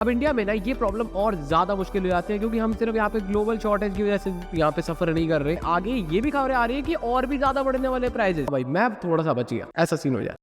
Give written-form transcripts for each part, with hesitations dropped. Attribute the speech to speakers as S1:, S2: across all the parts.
S1: अब इंडिया में ना ये प्रॉब्लम और ज्यादा मुश्किल हो जाती है क्योंकि हम सिर्फ यहाँ पे ग्लोबल शॉर्टेज की वजह से यहाँ पे सफर नहीं कर रहे। आगे ये भी खबरें आ रही है कि और भी ज्यादा बढ़ने वाले प्राइजेस। भाई मैं थोड़ा सा बच गया, ऐसा सीन हो जाए।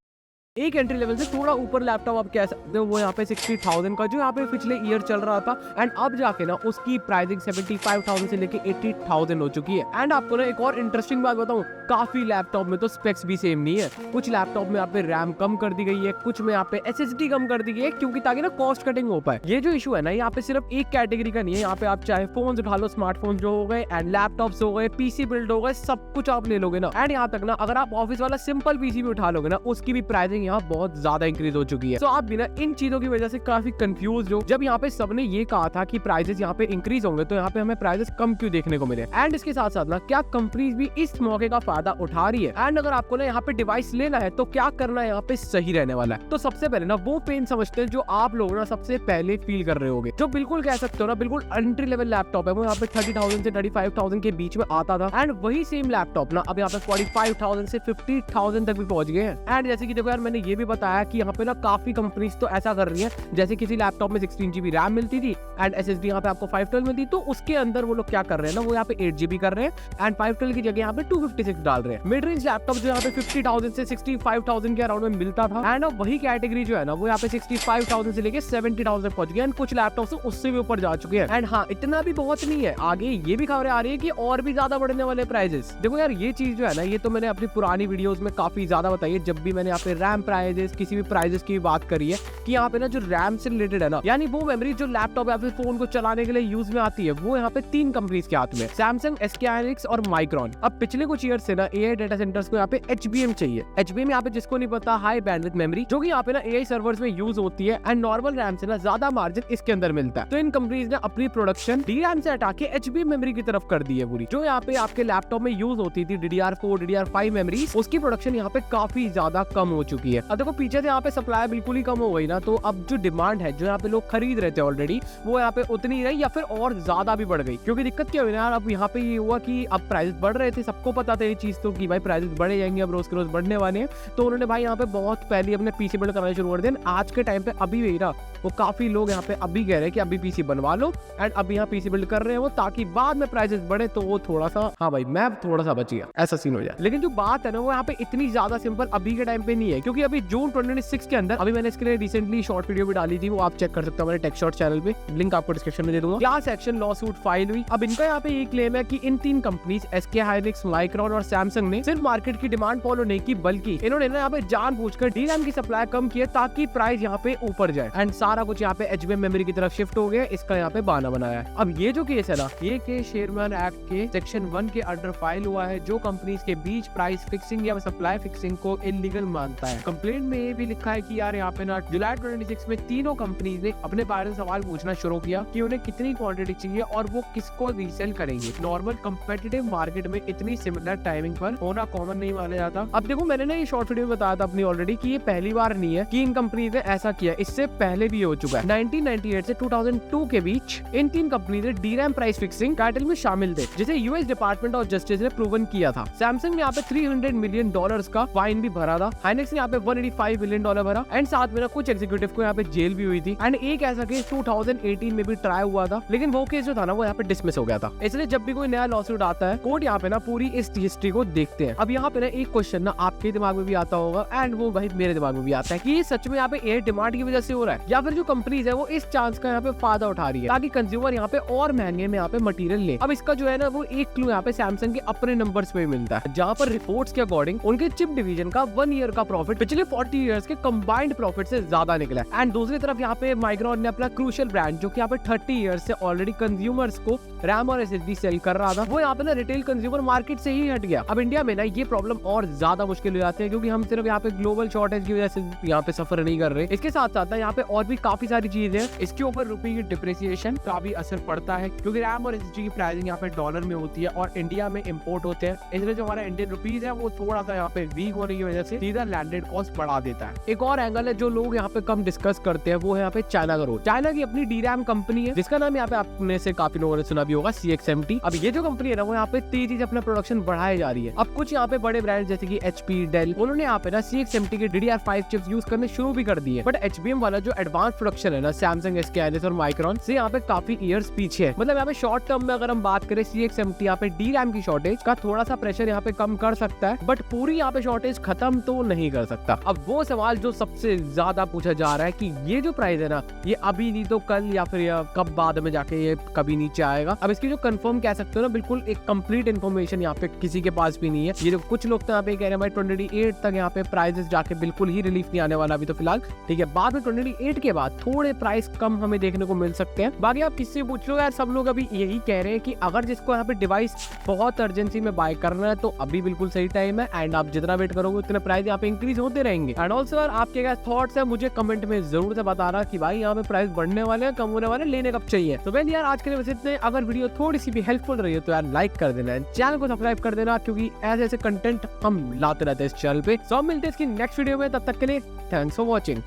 S1: एक एंट्री लेवल से थोड़ा ऊपर लैपटॉप आप कह सकते हो वो यहाँ पे 60,000 का जो यहाँ पे पिछले ईयर चल रहा था एंड अब जाके ना उसकी प्राइसिंग 75,000 से लेके 80,000 हो चुकी है। एंड आपको ना एक और इंटरेस्टिंग बात बताऊं, काफी लैपटॉप में तो स्पेक्स भी सेम नहीं है। कुछ लैपटॉप में यहाँ पे रैम कम कर दी गई है, कुछ में यहाँ पे SSD कम कर दी गई है क्योंकि ताकि ना कॉस्ट कटिंग हो पाए। ये जो इशू है ना यहाँ पे सिर्फ एक कैटेगरी का नहीं है, यहाँ पे आप चाहे फोन उठा लो, स्मार्टफोन जो हो गए एंड लैपटॉप्स हो गए, पीसी बिल्ड हो गए, सब कुछ आप ले लोगे ना। एंड यहाँ तक ना अगर आप ऑफिस वाला सिंपल पीसी भी उठा लोगे ना उसकी भी प्राइसिंग यहाँ बहुत ज्यादा इंक्रीज हो चुकी है। तो आप बिना इन चीजों की वजह से काफी कंफ्यूज हो। जब यहाँ पे सबने ये कहा था कि प्राइसेस यहाँ पे इंक्रीज होंगे तो यहाँ पे हमें प्राइसेस कम क्यों देखने को मिले। एंड इसके साथ साथ ना क्या कंपनीज भी इस मौके का फायदा उठा रही है। एंड अगर आपको ना यहाँ पे डिवाइस लेना है तो क्या करना है यहाँ पे सही रहने वाला है। तो सबसे पहले ना वो पेन समझते हैं जो आप लोग ना सबसे पहले फील कर रहे होगे, जो बिल्कुल कह सकते हो ना बिल्कुल एंट्री लेवल लैपटॉप है, वो यहाँ पे 30,000 से 35,000 के बीच में आता था। एंड वही सेम लैपटॉप ना अब यहाँ पे 45,000 से 50,000 तक भी पहुंच गए हैं। एंड जैसे कि देखो यार मैंने ये भी बताया कि यहाँ पे ना काफी कंपनीज तो ऐसा कर रही है, जैसे किसी लैपटॉप में 16 GB रैम मिलती थी एंड SSD यहाँ पे आपको 512 मिलती, तो उसके अंदर वो लोग क्या कर रहे हैं ना वो यहाँ पे 8 GB कर रहे हैं एंड 512 की जगह यहाँ पे 256 डाल रहे हैं। मिड रेंज लैपटॉप जो यहाँ पे 50,000 से 65,000 के अराउंड में मिलता था एंड अब वही कैटेगरी जो है ना वो यहाँ पे 65,000 से लेके 70,000 पहुंच गया एंड कुछ लैपटॉप उससे भी ऊपर जा चुके हैं। एंड हाँ इतना भी बहुत नहीं है, आगे ये भी खबरें आ रही है कि और भी ज्यादा बढ़ने वाले प्राइजेस। देखो यार ये चीज जो है ना ये तो मैंने अपनी पुरानी वीडियोस में काफी ज्यादा बताई है, जब भी मैंने यहाँ पे रैम प्राइजेस किसी भी प्राइजेस की बात करी है कि यहाँ पे ना जो रैम से रिलेटेड है ना यानी वो मेमोरी जो लैपटॉप या फिर फोन को चलाने के लिए यूज में आती है वो यहाँ पे 3 कंपनीज के हाथ में, सैमसंग, SK hynix और माइक्रॉन। अब पिछले कुछ ईयर से ना AI डेटा सेंटर्स को यहाँ पे HBM चाहिए। HBM यहाँ पे जिसको नहीं पता हाई बैंडविड्थ मेमोरी, जो कि यहाँ पे ना AI सर्वर्स में यूज होती है एंड नॉर्मल रैम से ना ज्यादा मार्जिन इसके अंदर मिलता है। तो इन कंपनीज ने अपनी प्रोडक्शन DRAM से हटा के HBM मेमोरी की तरफ कर दी है पूरी, जो यहाँ पे आपके लैपटॉप में यूज होती थी DDR4 DDR5 मेमोरी, उसकी प्रोडक्शन यहाँ पे काफी ज्यादा कम हो चुकी है। अब देखो पीछे से यहाँ पे सप्लाई बिल्कुल ही कम हो गई ना, तो अब जो डिमांड है जो यहाँ पे लोग खरीद रहे थे ऑलरेडी वो यहाँ पे उतनी रही या फिर और ज्यादा भी बढ़ गई। क्योंकि दिक्कत क्या हुई ना यार, अब यहाँ पे ये हुआ कि अब प्राइस बढ़ रहे थे, सबको पता था ये चीज तो कि भाई प्राइसेस बढ़े जाएंगे, अब रोज के रोज बढ़ने वाले हैं। तो उन्होंने भाई यहाँ पे बहुत पहले अपने पीसी बिल्ड करना शुरू कर दिया। आज के टाइम पे अभी भी रहा वो काफी लोग यहाँ पे अभी कह रहे हैं कि अभी पीसी बनवा लो एंड अभी यहाँ पीसी बिल्ड कर रहे हैं वो, ताकि बाद में प्राइसेस बढ़े तो वो थोड़ा सा हाँ भाई मैं थोड़ा सा बच गया, ऐसा सीन हो जाए। लेकिन जो बात है ना वो यहाँ पे इतनी ज्यादा सिंपल अभी के टाइम पे नहीं है, क्योंकि अभी जून 2026 के अंदर अभी मैंने इसके लिए रिसेंटली शॉर्ट वीडियो भी डाली थी, वो आप चेक कर सकते हो हमारे टेक शॉर्ट चैनल पे, लिंक आपको डिस्क्रिप्शन में दे दूंगा। Class action law suit file हुई। अब इनका यहाँ पे ये क्लेम है कि इन 3 कंपनीज SK hynix, माइक्रॉन और सैमसंग ने सिर्फ मार्केट की डिमांड फॉलो नहीं की, बल्कि इन्होंने ना यहाँ पे जानबूझकर DRAM की सप्लाई कम की है ताकि प्राइस यहाँ पे ऊपर जाए एंड सारा कुछ यहाँ पे HBM मेमोरी की तरफ शिफ्ट हो गया। इसका यहाँ पे बहाना बनाया है। अब ये जो केस है ना ये केस शेयरमैन एक्ट के सेक्शन 1 के अंडर फाइल हुआ है, जो कंपनीज के बीच प्राइस फिक्सिंग या सप्लाई फिक्सिंग को इलीगल मानता है। कंप्लेंट में ये भी लिखा है कि यार यहाँ पे ना जुलाई 2026 में तीनों कंपनीज ने अपने बारे में सवाल पूछना शुरू किया कि उन्हें कितनी क्वांटिटी चाहिए और वो किसको रीसेल करेंगे। नॉर्मल कंपेटिटिव मार्केट में इतनी सिमिलर टाइमिंग पर होना कॉमन नहीं माना जाता। अब देखो मैंने ना ये शॉर्ट वीडियो में बताया था अपनी ऑलरेडी कि ये पहली बार नहीं है कि इन कंपनीज ने ऐसा किया, इससे पहले भी हो चुका है। 1998 से 2002 के बीच इन 3 कंपनी ने DRAM प्राइस फिक्सिंग कार्टेल में शामिल थे, जिसे यूएस डिपार्टमेंट ऑफ जस्टिस ने प्रूवन किया था। सैमसंग ने यहाँ पे $300 मिलियन का फाइन भी भरा था, हाइनेक्स ने यहाँ पे $185 मिलियन भरा एंड साथ में ना कुछ एग्जीक्यूटिव को यहाँ पे जेल भी हुई थी। एंड एक ऐसा केस 2018 में भी ट्राई हुआ था, लेकिन वो केस जो था ना वो यहाँ पे डिसमिस हो गया था। इसलिए जब भी कोई नया लॉसूट आता है कोर्ट यहाँ पे ना पूरी इस हिस्ट्री को देखते हैं। अब यहाँ पे ना एक क्वेश्चन ना आपके दिमाग में भी आता होगा एंड वो भाई मेरे दिमाग में भी आता है कि ये सच में यहाँ पे एयर डिमांड की वजह से हो रहा है या फिर जो कंपनीज है वो इस चांस का यहाँ पे फायदा उठा रही है ताकि कंज्यूमर यहाँ पे और महंगे में यहाँ पे मटेरियल ले। अब इसका जो है ना वो एक क्लू यहाँ पे सैमसंग के अपने नंबर्स पे मिलता है, जहाँ पर रिपोर्ट्स के अकॉर्डिंग उनके चिप डिवीजन का 1 ईयर का प्रॉफिट पिछले 40 इयर्स के कंबाइंड प्रॉफिट से ज्यादा निकला है। एंड दूसरी तरफ यहाँ पे माइक्रॉन ने अपना क्रूशियल ब्रांड जो कि यहाँ पे 30 इयर्स से ऑलरेडी कंज्यूमर्स को रैम और SSD सेल कर रहा था, वो यहाँ पे ना रिटेल कंज्यूमर मार्केट से ही हट गया। अब इंडिया में ना ये प्रॉब्लम और ज्यादा मुश्किल हो जाती है क्योंकि हम सिर्फ यहाँ पे ग्लोबल शॉर्टेज की वजह से यहाँ पे सफर नहीं कर रहे, इसके साथ साथ यहाँ पे और भी काफी सारी चीजें हैं। इसके ऊपर रुपए की डिप्रिसिएशन का भी असर पड़ता है क्योंकि रैम और SSD की प्राइसिंग यहाँ पे डॉलर में होती है और इंडिया में इम्पोर्ट होते हैं, इसलिए जो हमारा इंडियन रुपीज है वो थोड़ा सा यहाँ पे वीक होने की वजह से सीधा लैंडेड कॉस्ट बढ़ा देता है। एक और एंगल है जो लोग यहाँ पे कम डिस्कस करते हैं, वो है यहाँ पे चाइना का रोल। चाइना की अपनी DRAM कंपनी है जिसका नाम यहाँ पे आपने से काफी लोगों ने सुना भी होगा, CXMT। अब ये जो कंपनी है ना, वो यहाँ पे तेजी से अपना प्रोडक्शन बढ़ाई जा रही है। अब कुछ यहाँ पे बड़े ब्रांड जैसे कि HP, डेल, उन्होंने यहाँ पे ना CXMT के DDR5 चिप्स यूज करने शुरू भी कर दिए। बट HBM वाला जो एडवांस प्रोडक्शन है ना, सैमसंग, SK hynix और माइक्रॉन से यहाँ पे काफी ईयर्स पीछे है। मतलब यहाँ पे शॉर्ट टर्म में अगर हम बात करें, CXMT यहाँ पे DRAM की शॉर्टेज का थोड़ा सा प्रेशर यहाँ पे कम कर सकता है, बट पूरी यहाँ पे शॉर्टेज खत्म तो नहीं कर सकता। अब वो सवाल जो सबसे ज्यादा पूछा जा रहा है कि ये जो प्राइस है ना, ये अभी नहीं तो कल या फिर कब बाद में जाके ये कभी नीचे आएगा। अब इसकी जो कंफर्म कह सकते हो ना, बिल्कुल एक कंप्लीट इन्फॉर्मेशन यहाँ पे किसी के पास भी नहीं है। ये जो कुछ लोग तो यहाँ पे कह रहे हैं भाई 28 तक यहाँ पे प्राइसेस जाके बिल्कुल ही रिलीफ नहीं आने वाला अभी तो फिलहाल, ठीक है। बाद में 28 के बाद थोड़े प्राइस कम हमें देखने को मिल सकते हैं। बाकी आप किससे पूछ लो यार, सब लोग अभी यही कह रहे हैं कि अगर जिसको यहाँ पे डिवाइस बहुत अर्जेंसी में बाय करना है तो अभी बिल्कुल सही टाइम है, एंड आप जितना वेट करोगे उतने प्राइस यहाँ पे इंक्रीज होते रहेंगे। एंड ऑल्सो यार आपके क्या थॉट्स है मुझे कमेंट में जरूर से बताना कि भाई यहाँ पे प्राइस बढ़ने वाले हैं, कम होने वाले, लेने कब चाहिए। तो यार आज के लिए बस इतने। अगर वीडियो थोड़ी सी भी हेल्पफुल रही हो तो यार लाइक कर देना, चैनल को सब्सक्राइब कर देना, क्योंकि ऐसे ऐसे कंटेंट हम लाते रहते हैं इस चैनल पे। सो मिलते हैं इसकी नेक्स्ट वीडियो में, तब तक के लिए थैंक्स फॉर वॉचिंग।